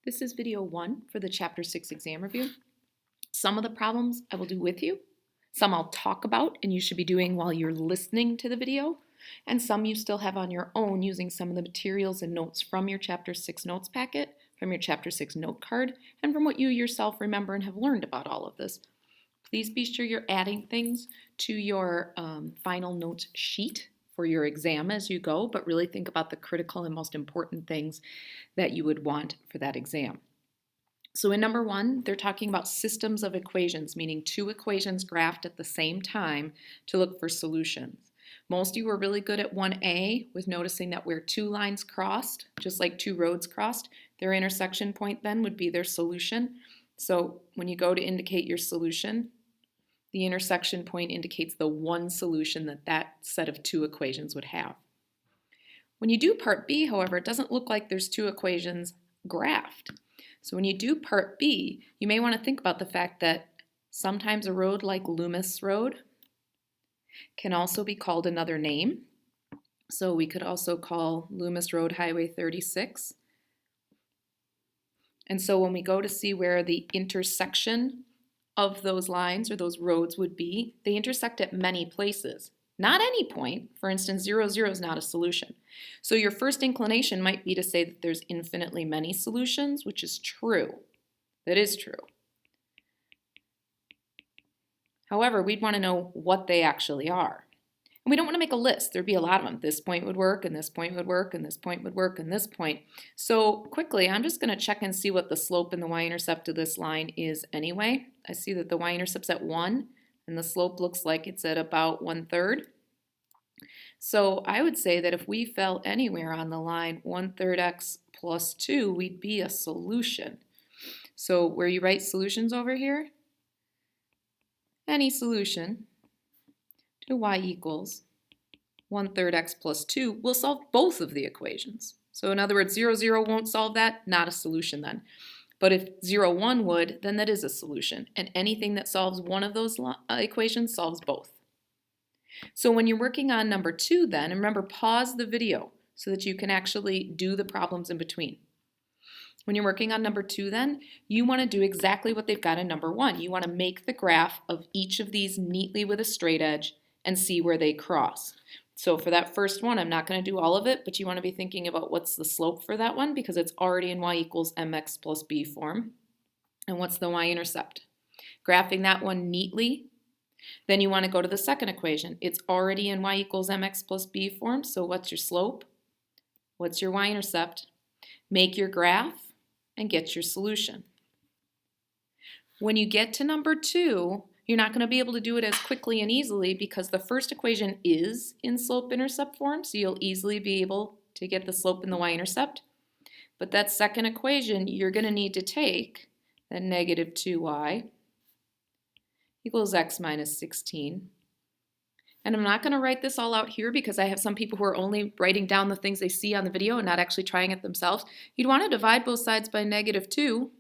This is video 1 for the Chapter 6 exam review. Some of the problems I will do with you, some I'll talk about and you should be doing while you're listening to the video, and some you still have on your own using some of the materials and notes from your Chapter 6 notes packet, from your Chapter 6 note card, and from what you yourself remember and have learned about all of this. Please be sure you're adding things to your final notes sheet for your exam as you go, but really think about the critical and most important things that you would want for that exam. So in number 1, they're talking about systems of equations, meaning two equations graphed at the same time to look for solutions. Most of you were really good at 1A with noticing that where two lines crossed, just like two roads crossed, their intersection point then would be their solution. So when you go to indicate your solution, the intersection point indicates the one solution that that set of two equations would have. When you do part B, however, it doesn't look like there's two equations graphed. So when you do part B, you may want to think about the fact that sometimes a road like Loomis Road can also be called another name. So we could also call Loomis Road Highway 36. And so when we go to see where the intersection of those lines or those roads would be, they intersect at many places. Not any point. For instance, 0, 0 is not a solution. So your first inclination might be to say that there's infinitely many solutions, which is true. That is true. However, we'd want to know what they actually are. And we don't want to make a list. There'd be a lot of them. This point would work, and this point would work, and this point would work, and this point. So quickly, I'm just going to check and see what the slope and the y-intercept of this line is anyway. I see that the y-intercept's at 1, and the slope looks like it's at about 1/3. So I would say that if we fell anywhere on the line 1/3 x plus 2, we'd be a solution. So where you write solutions over here, any solution to y equals 1/3 x plus 2 will solve both of the equations. So in other words, 0, 0 won't solve that, not a solution then. But if 0, 1 would, then that is a solution. And anything that solves one of those equations solves both. So when you're working on number 2 then, and remember, pause the video so that you can actually do the problems in between. When you're working on number 2 then, you want to do exactly what they've got in number 1. You want to make the graph of each of these neatly with a straight edge and see where they cross. So for that first one, I'm not going to do all of it, but you want to be thinking about what's the slope for that one because it's already in y equals mx plus b form. And what's the y-intercept? Graphing that one neatly, then you want to go to the second equation. It's already in y equals mx plus b form, so what's your slope? What's your y-intercept? Make your graph and get your solution. When you get to number 2, you're not going to be able to do it as quickly and easily because the first equation is in slope-intercept form, so you'll easily be able to get the slope and the y-intercept. But that second equation, you're going to need to take that negative 2y equals x minus 16. And I'm not going to write this all out here because I have some people who are only writing down the things they see on the video and not actually trying it themselves. You'd want to divide both sides by negative 2.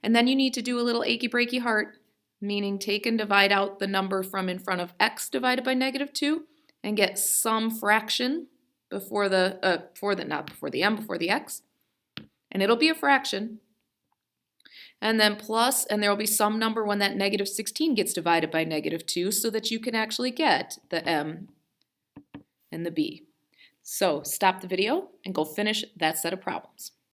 And then you need to do a little achy breaky heart, meaning take and divide out the number from in front of x divided by negative 2 and get some fraction before the x. And it'll be a fraction. And then plus, and there will be some number when that negative 16 gets divided by negative 2 so that you can actually get the m and the b. So stop the video and go finish that set of problems.